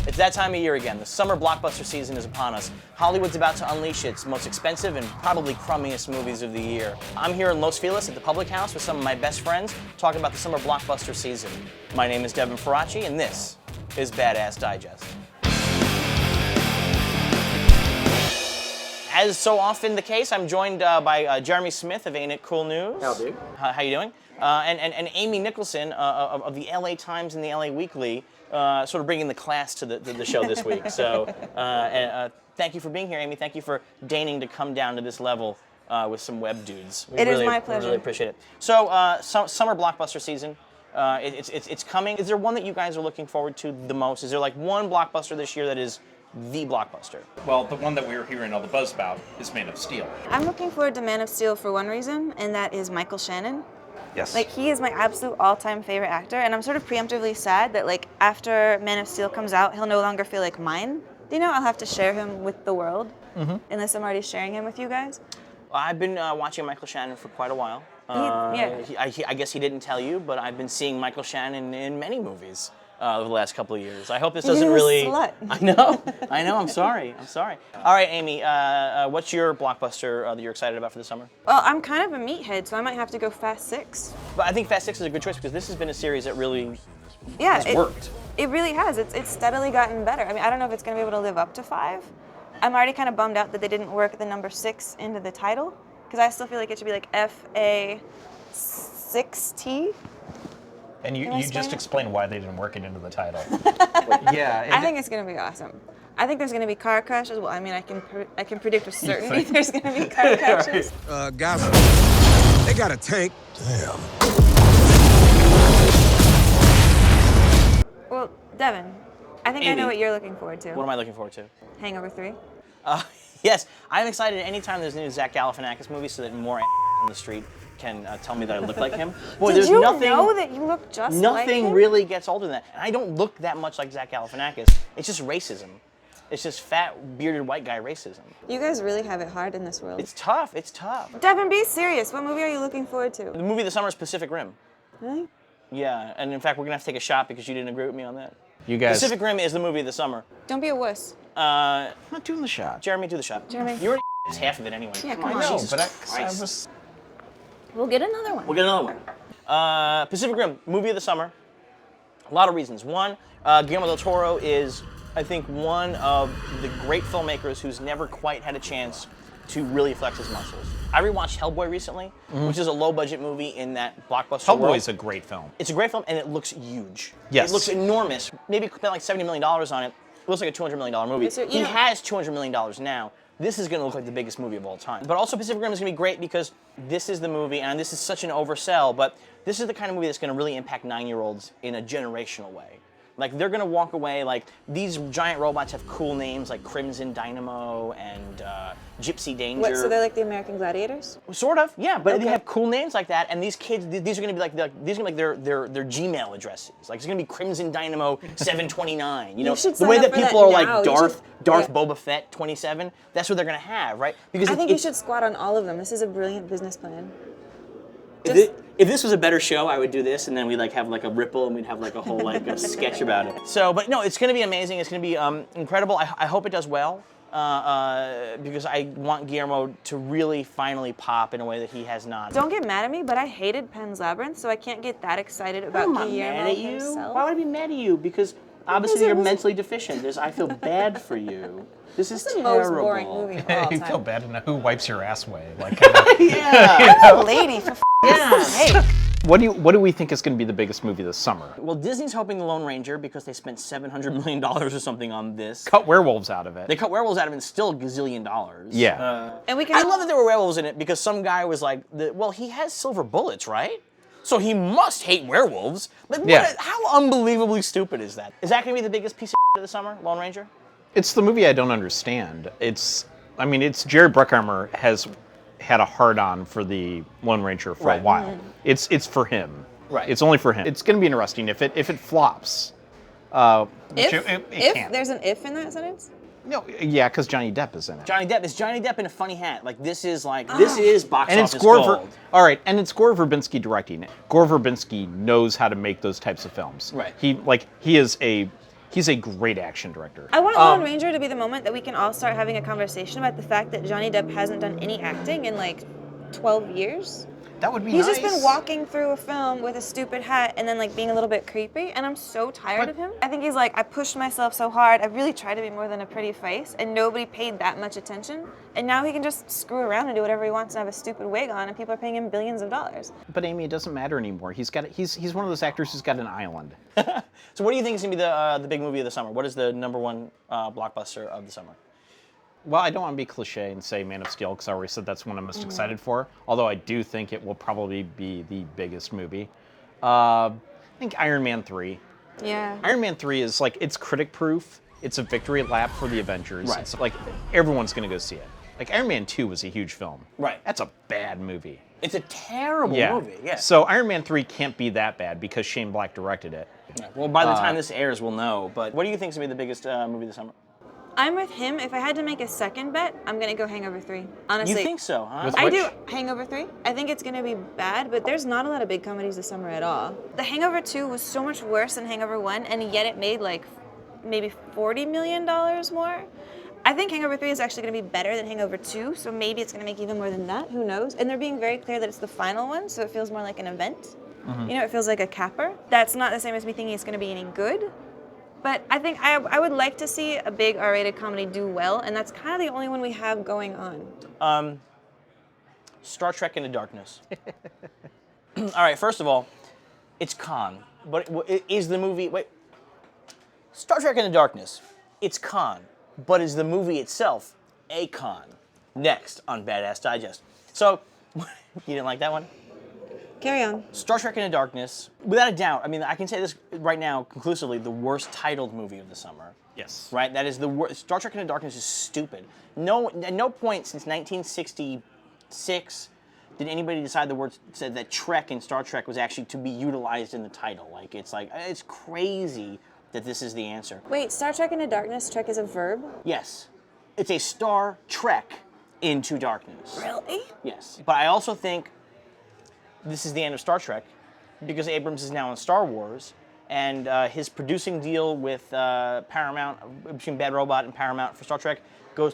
It's that time of year again. The summer blockbuster season is upon us. Hollywood's about to unleash its most expensive and probably crummiest movies of the year. I'm here in Los Feliz at the Public House with some of my best friends talking about the summer blockbuster season. My name is Devin Faraci, and this is Badass Digest. As so often the case, I'm joined by Jeremy Smith of Ain't It Cool News. Howdy. How you doing? And Amy Nicholson of the LA Times and the LA Weekly, sort of bringing the class to the show this week. So thank you for being here, Amy. Thank you for deigning to come down to this level with some web dudes. It is my pleasure. We really appreciate it. So summer blockbuster season, it's coming. Is there one that you guys are looking forward to the most? Is there like one blockbuster this year that is the blockbuster? Well, the one that we're hearing all the buzz about is Man of Steel. I'm looking forward to Man of Steel for one reason, and that is Michael Shannon. Yes. Like, he is my absolute all-time favorite actor, and I'm sort of preemptively sad that, like, after Man of Steel comes out, he'll no longer feel like mine. You know, I'll have to share him with the world, unless I'm already sharing him with you guys. Well, I've been watching Michael Shannon for quite a while. I guess he didn't tell you, but I've been seeing Michael Shannon in many movies over the last couple of years. I hope this doesn't really... Slut. I know, I'm sorry. All right, Amy, what's your blockbuster that you're excited about for the summer? Well, I'm kind of a meathead, so I might have to go Fast 6. But I think Fast 6 is a good choice because this has been a series that really Yeah, has worked. It really has. It's steadily gotten better. I mean, I don't know if it's going to be able to live up to 5. I'm already kind of bummed out that they didn't work the number 6 into the title, because I still feel like it should be like FA6T. And you just explained why they didn't work it into the title. Yeah. I think it's going to be awesome. I think there's going to be car crashes. Well, I mean, I can predict with certainty there's going to be car crashes. Guys, they got a tank. Damn. Well, Devin, I think Amy, I know what you're looking forward to. What am I looking forward to? Hangover 3. Yes, I'm excited anytime there's a new Zach Galifianakis movie so that more on the street can tell me that I look like him. Boy, Did there's you nothing, know that you look just like him? Nothing really gets older than that. And I don't look that much like Zach Galifianakis. It's just racism. It's just fat, bearded white guy racism. You guys really have it hard in this world. It's tough. Devin, be serious. What movie are you looking forward to? The movie of the summer is Pacific Rim. Really? Yeah, and in fact, we're gonna have to take a shot because you didn't agree with me on that. You guys... Pacific Rim is the movie of the summer. Don't be a wuss. I'm not doing the shot. Jeremy, do the shot. Jeremy. You already half of it anyway. Yeah, come I on. know, Jesus but I Christ. was... We'll get another one. We'll get another one. Pacific Rim, movie of the summer. A lot of reasons. One, Guillermo del Toro is, I think, one of the great filmmakers who's never quite had a chance to really flex his muscles. I rewatched Hellboy recently, which is a low-budget movie in that blockbuster world. Hellboy's a great film. It's a great film, and it looks huge. Yes. It looks enormous. Maybe spent like $70 million on it. It looks like a $200 million movie. So, he has $200 million now. This is going to look like the biggest movie of all time. But also Pacific Rim is going to be great because this is the movie, and this is such an oversell, but this is the kind of movie that's going to really impact 9-year-olds in a generational way. Like, they're going to walk away, like, these giant robots have cool names like Crimson Dynamo and Gypsy Danger. What, so they're like the American Gladiators? Sort of, yeah, but they Okay. have cool names like that, and these kids, these are going to be like their Gmail addresses. Like, it's going to be Crimson Dynamo 729. You know, should the sign way up that for people that are now. like You Darth should- Boba Fett 27. That's what they're going to have, right? Because I think you should squat on all of them. This is a brilliant business plan. If this was a better show, I would do this, and then we'd like have like a ripple, and we'd have like a whole like a sketch about it. So, but no, it's going to be amazing. It's going to be incredible. I hope it does well because I want Guillermo to really finally pop in a way that he has not. Don't get mad at me, but I hated Pan's Labyrinth, so I can't get that excited about I'm not Guillermo mad at you. himself. Why would I be mad at you? Because obviously it you're was- mentally deficient. I feel bad for you. This is It's the terrible. most boring movie of all You time. feel bad to know who wipes your ass way. Like, Yeah. I'm a lady, for Yeah. sake. what do we think is going to be the biggest movie this summer? Well, Disney's hoping The Lone Ranger because they spent $700 million or something on this. Cut werewolves out of it. They cut werewolves out of it and still a gazillion dollars. Yeah. And we can. I love that there were werewolves in it because some guy was like, well, he has silver bullets, right? So he must hate werewolves. Like, Yeah. how unbelievably stupid is that? Is that going to be the biggest piece of the summer, Lone Ranger? It's the movie I don't understand. It's Jerry Bruckheimer has had a hard-on for the Lone Ranger for a Right. while. It's for him. Right. It's only for him. It's going to be interesting if it flops. Which it can't. There's an if in that sentence? No, yeah, because Johnny Depp is in it. Johnny Depp in a funny hat. Like this is box And office it's Gore gold. all right, and it's Gore Verbinski directing it. Gore Verbinski knows how to make those types of films. Right. He is a He's a great action director. I want Lone Ranger to be the moment that we can all start having a conversation about the fact that Johnny Depp hasn't done any acting in like 12 years. That would be He's nice. just been walking through a film with a stupid hat and then like being a little bit creepy, and I'm so tired of him. I think he's like, I pushed myself so hard, I really tried to be more than a pretty face, and nobody paid that much attention, and now he can just screw around and do whatever he wants and have a stupid wig on, and people are paying him billions of dollars. But Amy, it doesn't matter anymore. He's one of those actors who's got an island. So what do you think is going to be the big movie of the summer? What is the #1 blockbuster of the summer? Well, I don't want to be cliche and say Man of Steel because I already said that's one I'm most excited for. Although I do think it will probably be the biggest movie. I think Iron Man 3. Yeah. Iron Man 3 is like, it's critic proof. It's a victory lap for the Avengers. Right. It's like everyone's going to go see it. Like Iron Man 2 was a huge film. Right. That's a bad movie. It's a terrible movie. Yeah. So Iron Man 3 can't be that bad because Shane Black directed it. Yeah. Well, by the time this airs, we'll know. But what do you think is going to be the biggest movie of the summer? I'm with him. If I had to make a second bet, I'm gonna go Hangover 3. Honestly. You think so, huh? With I which? do. Hangover 3. I think it's gonna be bad, but there's not a lot of big comedies this summer at all. The Hangover 2 was so much worse than Hangover 1, and yet it made like maybe $40 million more. I think Hangover 3 is actually gonna be better than Hangover 2, so maybe it's gonna make even more than that. Who knows? And they're being very clear that it's the final one, so it feels more like an event. You know, it feels like a capper. That's not the same as me thinking it's gonna be any good. But I think I would like to see a big R-rated comedy do well, and that's kind of the only one we have going on. Star Trek Into Darkness. All right, first of all, it's con. But is the movie... Wait. Star Trek Into Darkness. It's con. But is the movie itself a con? Next on Badass Digest. So, you didn't like that one? Carry on. Star Trek Into Darkness, without a doubt, I mean, I can say this right now conclusively, the worst titled movie of the summer. Yes. Right? That is the worst. Star Trek Into Darkness is stupid. No, at no point since 1966 did anybody decide said that Trek in Star Trek was actually to be utilized in the title. It's crazy that this is the answer. Wait, Star Trek Into Darkness, Trek is a verb? Yes. It's a Star Trek into Darkness. Really? Yes. But I also think this is the end of Star Trek because Abrams is now in Star Wars, and his producing deal with Paramount, between Bad Robot and Paramount for Star Trek, goes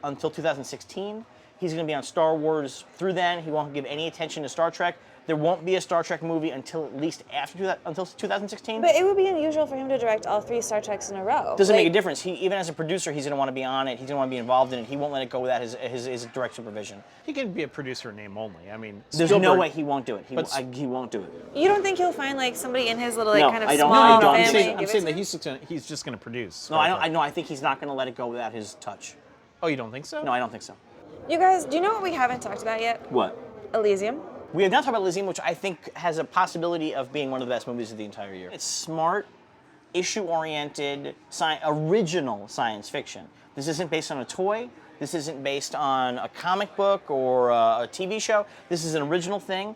until 2016. He's going to be on Star Wars through then. He won't give any attention to Star Trek. There won't be a Star Trek movie until at least until 2016. But it would be unusual for him to direct all 3 Star Treks in a row. Doesn't make a difference. Even as a producer, he's going to want to be on it. He's going to want to be involved in it. He won't let it go without his direct supervision. He can be a producer in name only. I mean, There's no way he won't do it. He won't do it. You don't think he'll find like somebody in his little No, kind of I don't. small I don't. family? I'm saying that he's just going to produce. No, I think he's not going to let it go without his touch. Oh, you don't think so? No, I don't think so. You guys, do you know what we haven't talked about yet? What? Elysium. We have not talked about Elysium, which I think has a possibility of being one of the best movies of the entire year. It's smart, issue-oriented, original science fiction. This isn't based on a toy. This isn't based on a comic book or a TV show. This is an original thing.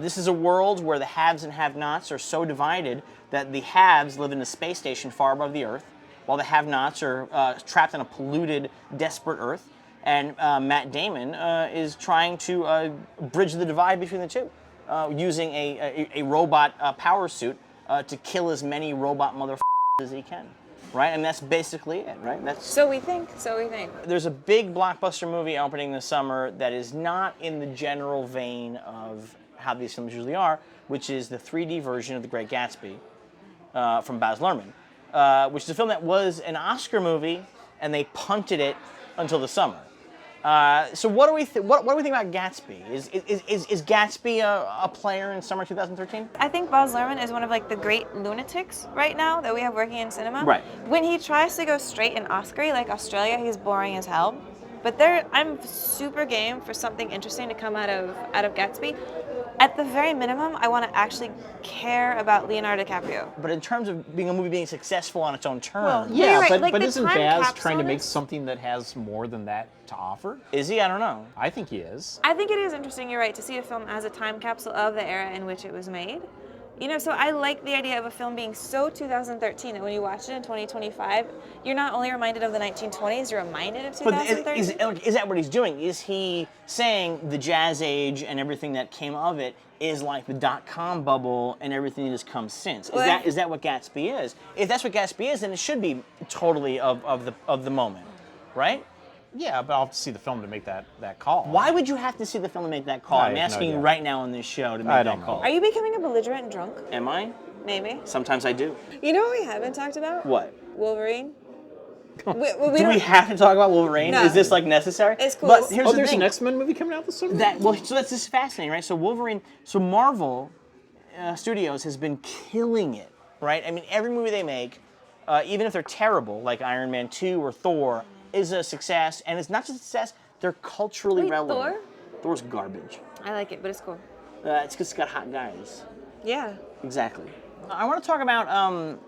This is a world where the haves and have-nots are so divided that the haves live in a space station far above the Earth, while the have-nots are trapped on a polluted, desperate Earth. And Matt Damon is trying to bridge the divide between the two, using a robot power suit to kill as many robot motherfuckers as he can, right? And that's basically it, right? So we think. There's a big blockbuster movie opening this summer that is not in the general vein of how these films usually are, which is the 3D version of The Great Gatsby from Baz Luhrmann, which is a film that was an Oscar movie, and they punted it until the summer. So what do we think about Gatsby? Is Gatsby a player in summer 2013? I think Baz Luhrmann is one of like the great lunatics right now that we have working in cinema. Right. When he tries to go straight and Oscar-y like Australia, he's boring as hell. But I'm super game for something interesting to come out of Gatsby. At the very minimum, I want to actually care about Leonardo DiCaprio. But in terms of being a movie being successful on its own terms, Yeah, you're right. but, Like, but the isn't time Baz capsule trying to make is- something that has more than that to offer? is he? I don't know. I think he is. I think it is interesting, you're right, to see a film as a time capsule of the era in which it was made. You know, so I like the idea of a film being so 2013 that when you watch it in 2025, you're not only reminded of the 1920s, you're reminded of 2013. But is that what he's doing? Is he saying the jazz age and everything that came of it is like the dot-com bubble and everything that has come since? Is that what Gatsby is? If that's what Gatsby is, then it should be totally of the moment, right? Yeah, but I'll have to see the film to make that call. Why would you have to see the film to make that call? I I'm have no asking you idea. right now on this show to make I that don't know. call. Are you becoming a belligerent drunk? Am I? Maybe. Sometimes I do. You know what we haven't talked about? What? Wolverine. Do we have to talk about Wolverine? No. Is this like necessary? It's cool. But here's the There's thing. an X-Men movie coming out this summer? So that's just fascinating, right? So Wolverine, so Marvel Studios has been killing it, right? I mean, every movie they make, even if they're terrible, like Iron Man 2 or Thor, is a success. And it's not just a success, they're culturally Wait, relevant. Thor? Thor's garbage. I like it, but it's cool. It's because it's got hot guys. Yeah. Exactly. I want to talk about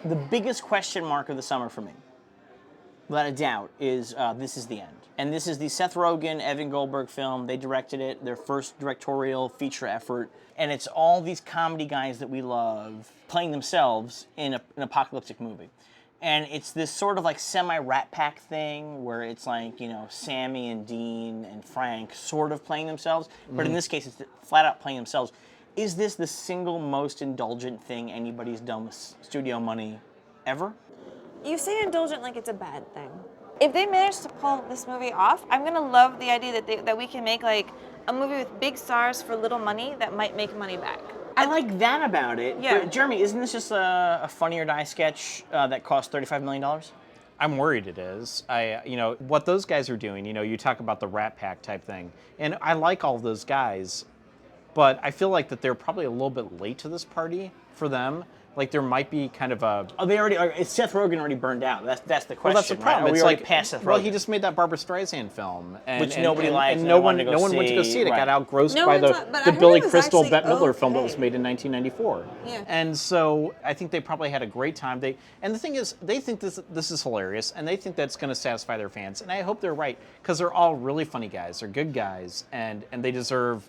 the biggest question mark of the summer for me, without a doubt, is This Is the End. And this is the Seth Rogen, Evan Goldberg film. They directed it, their first directorial feature effort. And it's all these comedy guys that we love playing themselves in an apocalyptic movie. And it's this sort of like semi-Rat Pack thing where it's like, you know, Sammy and Dean and Frank sort of playing themselves. But in this case, it's flat out playing themselves. Is this the single most indulgent thing anybody's done with studio money ever? You say indulgent like it's a bad thing. If they manage to pull this movie off, I'm gonna love the idea that we can make like a movie with big stars for little money that might make money back. I like that about it. Yeah. But Jeremy, isn't this just a Funny or Die sketch that cost $35 million? I'm worried it is. What those guys are doing, you talk about the Rat Pack type thing, and I like all of those guys, but I feel like that they're probably a little bit late to this party for them. Like there might be kind of a... Oh, they already are. Is Seth Rogen already burned out? That's the question. Well, that's the problem. Right? Are we It's already like past Seth Rogen? Well, he just made that Barbra Streisand film, Which nobody liked, and no no one one wanted to go went to go see. see it. It got Right. outgrossed No by one thought- but I the heard Billy it was Crystal actually Bette Midler film that okay. was made in 1994. Yeah. And so I think they probably had a great time. And the thing is, they think this is hilarious, and they think that's going to satisfy their fans. And I hope they're right, because they're all really funny guys. They're good guys, and they deserve,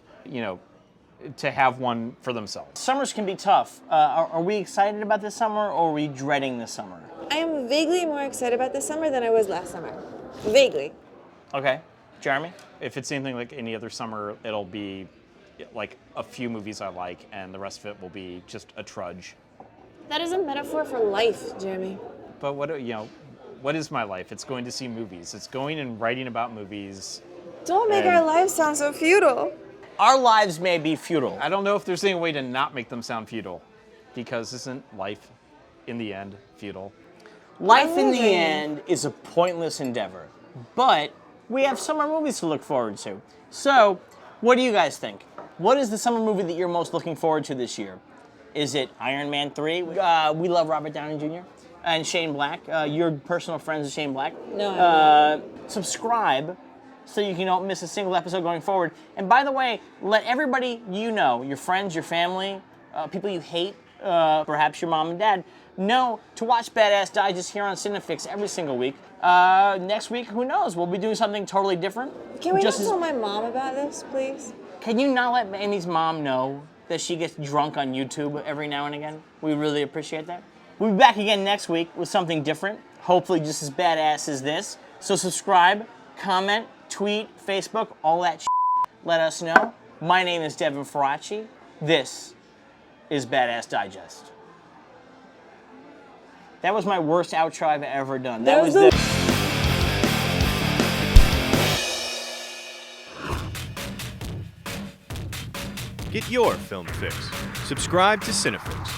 to have one for themselves. Summers can be tough. Are we excited about this summer, or are we dreading this summer? I am vaguely more excited about this summer than I was last summer. Vaguely. Okay. Jeremy? If it's anything like any other summer, it'll be like a few movies I like, and the rest of it will be just a trudge. That is a metaphor for life, Jeremy. But what is my life? It's going to see movies. It's going and writing about movies. Don't make And- our lives sound so futile. Our lives may be futile. I don't know if there's any way to not make them sound futile, because isn't life, in the end, futile? Life in the Moving. end is a pointless endeavor, but we have summer movies to look forward to. So, what do you guys think? What is the summer movie that you're most looking forward to this year? Is it Iron Man 3? We love Robert Downey Jr. and Shane Black. You're personal friends with Shane Black. No, Subscribe so you don't miss a single episode going forward. And by the way, let everybody your friends, your family, people you hate, perhaps your mom and dad, know to watch Badass Digest here on CineFix every single week. Next week, who knows? We'll be doing something totally different. Can we Just not as- tell my mom about this, please? Can you not let Amy's mom know that she gets drunk on YouTube every now and again? We really appreciate that. We'll be back again next week with something different, hopefully just as badass as this. So subscribe, comment, tweet, Facebook, all that shit. Let us know. My name is Devin Faraci. This is Badass Digest. That was my worst outro I've ever done. That was the... Get your film fix. Subscribe to CineFix.